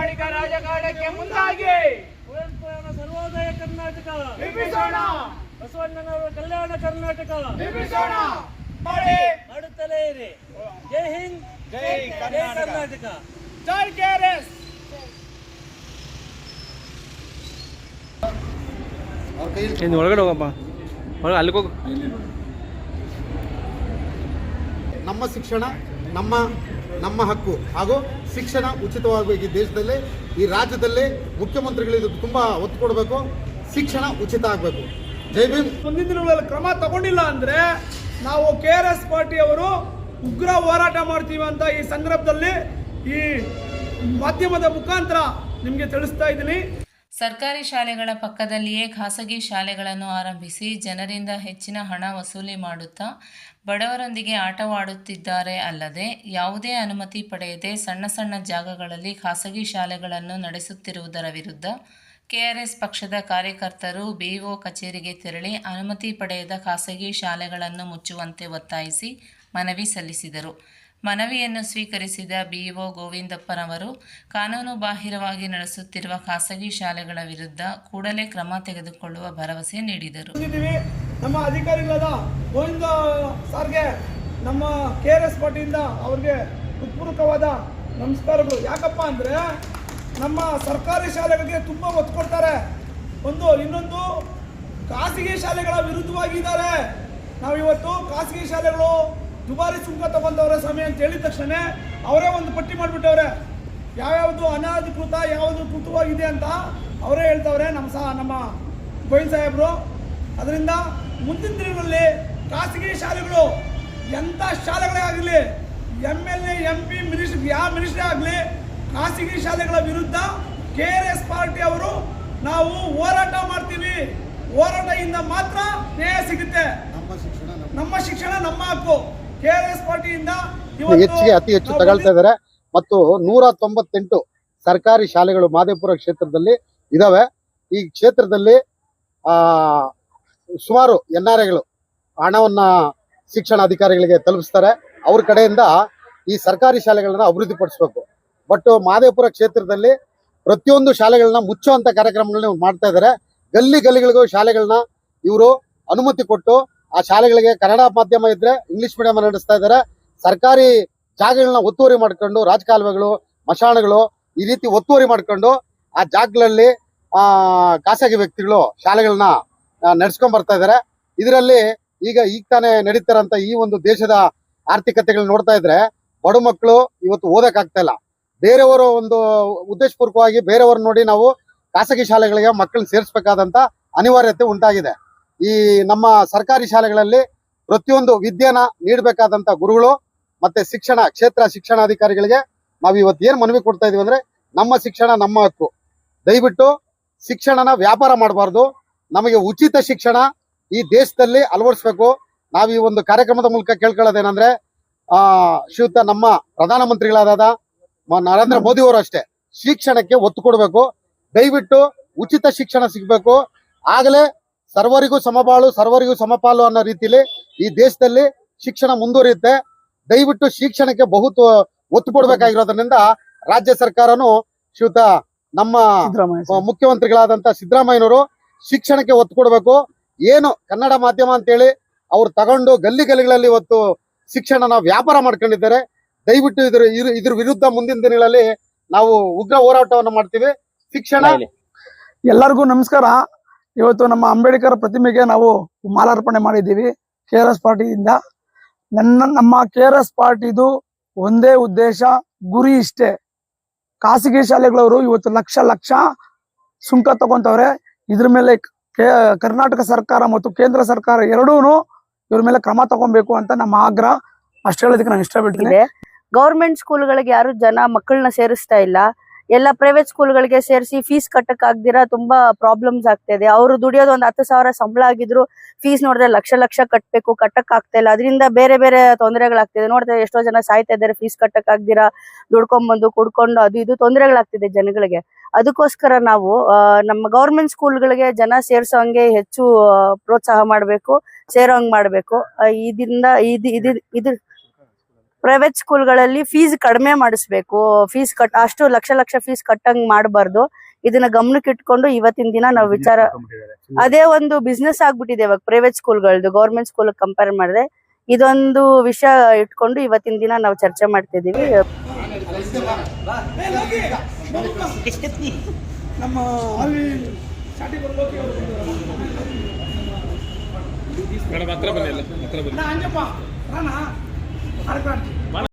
ವೈಚಾರಿಕ ರಾಜಕಾರಣಕ್ಕೆ ಮುಂದಾಗಿ ಕುವೆಂಪುರವರ ಸರ್ವೋದಯ ಕರ್ನಾಟಕ ನಿರ್ಮಿಸೋಣ, ಬಸವಣ್ಣನವರ ಕಲ್ಯಾಣ ಕರ್ನಾಟಕ ನಿರ್ಮಿಸೋಣ. ಮಾಡುತ್ತಲೇ ಇರಿ. ಜೈ ಹಿಂದ್, ಜೈ ಕರ್ನಾಟಕ, ಜೈ ಕೆಆರ್ಎಸ್. ಒಳಗಡೆ ಹೋಗಪ್ಪ, ಒಳಗೆ ಅಲ್ಲಿಗೆ ಹೋಗು. ನಮ್ಮ ಶಿಕ್ಷಣ ನಮ್ಮ ಹಕ್ಕು ಹಾಗೂ ಶಿಕ್ಷಣ ಉಚಿತವಾಗಬೇಕು. ಈ ದೇಶದಲ್ಲಿ, ಈ ರಾಜ್ಯದಲ್ಲಿ ಮುಖ್ಯಮಂತ್ರಿಗಳು ತುಂಬ ಒತ್ತು ಕೊಡಬೇಕು. ಶಿಕ್ಷಣ ಉಚಿತ ಆಗಬೇಕು. ಜೈ ಭೀಮ್. ಮುಂದಿನ ದಿನಗಳಲ್ಲಿ ಕ್ರಮ ತಗೊಂಡಿಲ್ಲ ಅಂದ್ರೆ ನಾವು ಕೆಆರ್ಎಸ್ ಪಾರ್ಟಿಯವರು ಉಗ್ರ ಹೋರಾಟ ಮಾಡ್ತೀವಿ ಅಂತ ಈ ಸಂದರ್ಭದಲ್ಲಿ ಈ ಮಾಧ್ಯಮದ ಮುಖಾಂತರ ನಿಮಗೆ ತಿಳಿಸ್ತಾ ಇದ್ದೀನಿ. ಸರ್ಕಾರಿ ಶಾಲೆಗಳ ಪಕ್ಕದಲ್ಲಿಯೇ ಖಾಸಗಿ ಶಾಲೆಗಳನ್ನು ಆರಂಭಿಸಿ ಜನರಿಂದ ಹೆಚ್ಚಿನ ಹಣ ವಸೂಲಿ ಮಾಡುತ್ತಾ ಬಡವರೊಂದಿಗೆ ಆಟವಾಡುತ್ತಿದ್ದಾರೆ. ಅಲ್ಲದೆ ಯಾವುದೇ ಅನುಮತಿ ಪಡೆಯದೆ ಸಣ್ಣ ಸಣ್ಣ ಜಾಗಗಳಲ್ಲಿ ಖಾಸಗಿ ಶಾಲೆಗಳನ್ನು ನಡೆಸುತ್ತಿರುವುದರ ವಿರುದ್ಧ ಕೆಆರ್ಎಸ್ ಪಕ್ಷದ ಕಾರ್ಯಕರ್ತರು ಬಿಇಒ ಕಚೇರಿಗೆ ತೆರಳಿ ಅನುಮತಿ ಪಡೆಯದ ಖಾಸಗಿ ಶಾಲೆಗಳನ್ನು ಮುಚ್ಚುವಂತೆ ಒತ್ತಾಯಿಸಿ ಮನವಿ ಸಲ್ಲಿಸಿದರು. ಮನವಿಯನ್ನು ಸ್ವೀಕರಿಸಿದ ಬಿಇಒ ಗೋವಿಂದಪ್ಪನವರು ಕಾನೂನು ಬಾಹಿರವಾಗಿ ನಡೆಸುತ್ತಿರುವ ಖಾಸಗಿ ಶಾಲೆಗಳ ವಿರುದ್ಧ ಕೂಡಲೇ ಕ್ರಮ ತೆಗೆದುಕೊಳ್ಳುವ ಭರವಸೆ ನೀಡಿದರು. ನಮ್ಮ ಅಧಿಕಾರಿಗಳಾದ ಗೋವಿಂದ ಸಾರ್ಗೆ ನಮ್ಮ ಕೆಆರ್ಎಸ್ ಪಾರ್ಟಿಯಿಂದ ಅವ್ರಿಗೆ ಹೃತ್ಪೂರ್ವಕವಾದ ನಮಸ್ಕಾರಗಳು. ಯಾಕಪ್ಪ ಅಂದರೆ ನಮ್ಮ ಸರ್ಕಾರಿ ಶಾಲೆಗಳಿಗೆ ತುಂಬ ಒತ್ತು ಕೊಡ್ತಾರೆ. ಇನ್ನೊಂದು ಖಾಸಗಿ ಶಾಲೆಗಳ ವಿರುದ್ಧವಾಗಿದ್ದಾರೆ. ನಾವು ಇವತ್ತು ಖಾಸಗಿ ಶಾಲೆಗಳು ದುಬಾರಿ ಸುಂಕ ತಗೊಂಡವ್ರೆ ಸ್ವಾಮಿ ಅಂತ ಹೇಳಿದ ತಕ್ಷಣ ಅವರೇ ಒಂದು ಪಟ್ಟಿ ಮಾಡಿಬಿಟ್ಟವ್ರೆ. ಯಾವ್ಯಾವುದು ಅನಧಿಕೃತ, ಯಾವುದು ಕೃತವಾಗಿದೆ ಅಂತ ಅವರೇ ಹೇಳ್ತವ್ರೆ ನಮ್ಮ ಗೋವಿಂದ ಸಾಹೇಬರು. ಅದರಿಂದ ಮುಂದಿನ ದಿನಗಳಲ್ಲಿ ಖಾಸಗಿ ಶಾಲೆಗಳು ಎಂಥ ಶಾಲೆಗಳೇ ಆಗಲಿ, MLA MP ಮಿನಿಸ್ಟರ್ ಯಾವ ಮಿನಿಸ್ಟ್ರೇ ಆಗಲಿ, ಖಾಸಗಿ ಶಾಲೆಗಳ ವಿರುದ್ಧ ಕೆಆರ್ಎಸ್ ಪಾರ್ಟಿ ಅವರು ನಾವು ಹೋರಾಟ ಮಾಡ್ತೀವಿ. ಹೋರಾಟದಿಂದ ಮಾತ್ರ ನ್ಯಾಯ ಸಿಗುತ್ತೆ. ನಮ್ಮ ಶಿಕ್ಷಣ ನಮ್ಮ ಹಕ್ಕು. ಕೆಆರ್ಎಸ್ ಪಾರ್ಟಿಯಿಂದ ಅತಿ ಹೆಚ್ಚು ತಗೊಳ್ತಾ ಇದ್ದಾರೆ. ಮತ್ತು 198 ಸರ್ಕಾರಿ ಶಾಲೆಗಳು ಮಾದೇಪುರ ಕ್ಷೇತ್ರದಲ್ಲಿ ಇದಾವೆ. ಈ ಕ್ಷೇತ್ರದಲ್ಲಿ ಸುಮಾರು NRIಗಳು ಹಣವನ್ನ ಶಿಕ್ಷಣ ಅಧಿಕಾರಿಗಳಿಗೆ ತಲುಪಿಸ್ತಾರೆ. ಅವ್ರ ಕಡೆಯಿಂದ ಈ ಸರ್ಕಾರಿ ಶಾಲೆಗಳನ್ನ ಅಭಿವೃದ್ಧಿಪಡಿಸಬೇಕು. ಬಟ್ ಮಾದೇಪುರ ಕ್ಷೇತ್ರದಲ್ಲಿ ಪ್ರತಿಯೊಂದು ಶಾಲೆಗಳನ್ನ ಮುಚ್ಚುವಂತ ಕಾರ್ಯಕ್ರಮಗಳನ್ನ ಮಾಡ್ತಾ ಇದ್ದಾರೆ. ಗಲ್ಲಿಗಳಿಗೂ ಶಾಲೆಗಳನ್ನ ಇವರು ಅನುಮತಿ ಕೊಟ್ಟು ಆ ಶಾಲೆಗಳಿಗೆ ಕನ್ನಡ ಮಾಧ್ಯಮ ಇದ್ರೆ ಇಂಗ್ಲಿಷ್ ಮೀಡಿಯಂ ನಡೆಸ್ತಾ ಇದ್ದಾರೆ. ಸರ್ಕಾರಿ ಜಾಗಗಳನ್ನ ಒತ್ತುವರಿ ಮಾಡ್ಕೊಂಡು, ರಾಜಕಾಲುವೆಗಳು, ಮಶಾಣಗಳು ಈ ರೀತಿ ಒತ್ತುವರಿ ಮಾಡ್ಕೊಂಡು ಆ ಜಾಗಗಳಲ್ಲಿ ಖಾಸಗಿ ವ್ಯಕ್ತಿಗಳು ಶಾಲೆಗಳನ್ನ ನಡೆಸ್ಕೊಂಡ್ ಬರ್ತಾ ಇದ್ದಾರೆ. ಇದರಲ್ಲಿ ಈಗ ತಾನೇ ನಡೀತಾರಂತ ಈ ಒಂದು ದೇಶದ ಆರ್ಥಿಕತೆಗಳನ್ನ ನೋಡ್ತಾ ಇದ್ರೆ ಬಡ ಮಕ್ಕಳು ಇವತ್ತು ಓದಕ್ಕಾಗ್ತಾ ಇಲ್ಲ. ಬೇರೆಯವರು ಒಂದು ಉದ್ದೇಶಪೂರ್ವಕವಾಗಿ ಬೇರೆಯವರು ನೋಡಿ ನಾವು ಖಾಸಗಿ ಶಾಲೆಗಳಿಗೆ ಮಕ್ಕಳನ್ನ ಸೇರಿಸಬೇಕಾದಂತ ಅನಿವಾರ್ಯತೆ ಉಂಟಾಗಿದೆ. ಈ ನಮ್ಮ ಸರ್ಕಾರಿ ಶಾಲೆಗಳಲ್ಲಿ ಪ್ರತಿಯೊಂದು ವಿದ್ಯೆನ ನೀಡಬೇಕಾದಂತ ಗುರುಗಳು ಮತ್ತೆ ಕ್ಷೇತ್ರ ಶಿಕ್ಷಣಾಧಿಕಾರಿಗಳಿಗೆ ನಾವು ಇವತ್ತು ಏನ್ ಮನವಿ ಕೊಡ್ತಾ ಇದೀವಿ ಅಂದ್ರೆ, ನಮ್ಮ ಶಿಕ್ಷಣ ನಮ್ಮ ಹಕ್ಕು. ದಯವಿಟ್ಟು ಶಿಕ್ಷಣನ ವ್ಯಾಪಾರ ಮಾಡಬಾರ್ದು. ನಮಗೆ ಉಚಿತ ಶಿಕ್ಷಣ ಈ ದೇಶದಲ್ಲಿ ಅಳವಡಿಸಬೇಕು. ನಾವು ಈ ಒಂದು ಕಾರ್ಯಕ್ರಮದ ಮೂಲಕ ಕೇಳ್ಕೊಳ್ಳೋದೇನಂದ್ರೆ, ಶ್ರೀಯುತ ನಮ್ಮ ಪ್ರಧಾನಮಂತ್ರಿಗಳಾದ ನರೇಂದ್ರ ಮೋದಿ ಅವರು ಅಷ್ಟೇ ಶಿಕ್ಷಣಕ್ಕೆ ಒತ್ತು ಕೊಡಬೇಕು. ದಯವಿಟ್ಟು ಉಚಿತ ಶಿಕ್ಷಣ ಸಿಗಬೇಕು. ಆಗಲೇ ಸರ್ವರಿಗೂ ಸಮಬಾಳು, ಸರ್ವರಿಗೂ ಸಮಪಾಲು ಅನ್ನೋ ರೀತಿಯಲ್ಲಿ ಈ ದೇಶದಲ್ಲಿ ಶಿಕ್ಷಣ ಮುಂದುವರಿಯುತ್ತೆ. ದಯವಿಟ್ಟು ಶಿಕ್ಷಣಕ್ಕೆ ಬಹುತ್ ಒತ್ತು ಕೊಡಬೇಕಾಗಿರೋದ್ರಿಂದ ರಾಜ್ಯ ಸರ್ಕಾರನು ಶ್ರೀಯುತ ನಮ್ಮ ಮುಖ್ಯಮಂತ್ರಿಗಳಾದಂತ ಸಿದ್ದರಾಮಯ್ಯನವರು ಶಿಕ್ಷಣಕ್ಕೆ ಒತ್ತು ಕೊಡಬೇಕು. ಏನು ಕನ್ನಡ ಮಾಧ್ಯಮ ಅಂತೇಳಿ ಅವ್ರು ತಗೊಂಡು ಗಲ್ಲಿಗಳಲ್ಲಿ ಇವತ್ತು ಶಿಕ್ಷಣನ ವ್ಯಾಪಾರ ಮಾಡ್ಕೊಂಡಿದ್ದಾರೆ. ದಯವಿಟ್ಟು ಇದ್ರ ವಿರುದ್ಧ ಮುಂದಿನ ದಿನಗಳಲ್ಲಿ ನಾವು ಉಗ್ರ ಹೋರಾಟವನ್ನು ಮಾಡ್ತೀವಿ. ಶಿಕ್ಷಣ. ಎಲ್ಲರಿಗೂ ನಮಸ್ಕಾರ. ಇವತ್ತು ನಮ್ಮ ಅಂಬೇಡ್ಕರ್ ಪ್ರತಿಮೆಗೆ ನಾವು ಮಾಲಾರ್ಪಣೆ ಮಾಡಿದ್ದೀವಿ ಕೆಆರ್ಎಸ್ ಪಾರ್ಟಿಯಿಂದ. ನಮ್ಮ ಕೆಆರ್ಎಸ್ ಪಾರ್ಟಿದು ಒಂದೇ ಉದ್ದೇಶ, ಗುರಿ ಇಷ್ಟೇ. ಖಾಸಗಿ ಶಾಲೆಗಳವರು ಇವತ್ತು ಲಕ್ಷ ಸುಂಕ ತಗೊಂತವ್ರೆ. ಇದ್ರ ಮೇಲೆ ಕರ್ನಾಟಕ ಸರ್ಕಾರ ಮತ್ತು ಕೇಂದ್ರ ಸರ್ಕಾರ ಎರಡೂ ಇವ್ರ ಮೇಲೆ ಕ್ರಮ ತಗೊಬೇಕು ಅಂತ ನಮ್ಮ ಆಗ್ರಹ. ಅಷ್ಟು ಹೇಳೋದಕ್ಕೆ ನಾನು ಇಷ್ಟಪಡ್ತೀನಿ. ಗೌರ್ಮೆಂಟ್ ಸ್ಕೂಲ್ಗಳಿಗೆ ಯಾರು ಮಕ್ಕಳನ್ನ ಸೇರಿಸ್ತಾ ಇಲ್ಲ. ಎಲ್ಲ ಪ್ರೈವೇಟ್ ಸ್ಕೂಲ್ಗಳಿಗೆ ಸೇರಿಸಿ ಫೀಸ್ ಕಟ್ಟಕ್ ಆಗ್ದಿರಾ ತುಂಬಾ ಪ್ರಾಬ್ಲಮ್ಸ್ ಆಗ್ತಾ ಇದೆ. ಅವರು ದುಡಿಯೋದು ಒಂದು 10,000 ಸಂಬಳ ಆಗಿದ್ರು ಫೀಸ್ ನೋಡಿದ್ರೆ ಲಕ್ಷ ಕಟ್ಟಬೇಕು, ಕಟ್ಟಕ್ ಆಗ್ತಾ ಇಲ್ಲ. ಅದರಿಂದ ಬೇರೆ ಬೇರೆ ತೊಂದರೆಗಳಾಗ್ತಿದೆ. ನೋಡಿದ್ರೆ ಎಷ್ಟೋ ಜನ ಸಾಯ್ತಾ ಇದ್ದಾರೆ ಫೀಸ್ ಕಟ್ಟಕ್ ಆಗ್ದಿರಾ, ದುಡ್ಕೊಂಡ್ಬಂದು ಕುಡ್ಕೊಂಡು ಅದು ಇದು ತೊಂದರೆಗಳಾಗ್ತಿದೆ ಜನಗಳಿಗೆ. ಅದಕ್ಕೋಸ್ಕರ ನಾವು ನಮ್ಮ ಗೌರ್ಮೆಂಟ್ ಸ್ಕೂಲ್ಗಳಿಗೆ ಜನ ಸೇರ್ಸೋಂಗೆ ಹೆಚ್ಚು ಪ್ರೋತ್ಸಾಹ ಮಾಡ್ಬೇಕು, ಸೇರೋಂಗ್ ಮಾಡ್ಬೇಕು. ಇದರಿಂದ ಪ್ರೈವೇಟ್ ಸ್ಕೂಲ್ಗಳಲ್ಲಿ ಫೀಸ್ ಕಡಿಮೆ ಮಾಡಿಸ್ಬೇಕು. ಫೀಸ್ ಅಷ್ಟು ಲಕ್ಷ ಫೀಸ್ ಕಟ್ಟಂಗ್ ಮಾಡಬಾರ್ದು. ಇದನ್ನ ಗಮನಕ್ಕೆ ಇಟ್ಕೊಂಡು ಇವತ್ತಿನ ದಿನ ನಾವು ವಿಚಾರ, ಅದೇ ಒಂದು ಬಿಸ್ನೆಸ್ ಆಗ್ಬಿಟ್ಟಿದೆ ಇವಾಗ ಪ್ರೈವೇಟ್ ಸ್ಕೂಲ್ಗಳದ್ದು ಗೌರ್ಮೆಂಟ್ ಸ್ಕೂಲ್ ಕಂಪೇರ್ ಮಾಡಿದ್ರೆ. ಇದೊಂದು ವಿಷಯ ಇಟ್ಕೊಂಡು ಇವತ್ತಿನ ದಿನ ನಾವು ಚರ್ಚೆ ಮಾಡ್ತಿದೀವಿ. ನಮ್ಮ ಅಲ್ಲಿ ಚಾಟಿ ಬರ್ಬೇಕು ಅಂಜಪ್ಪ ರಾಣ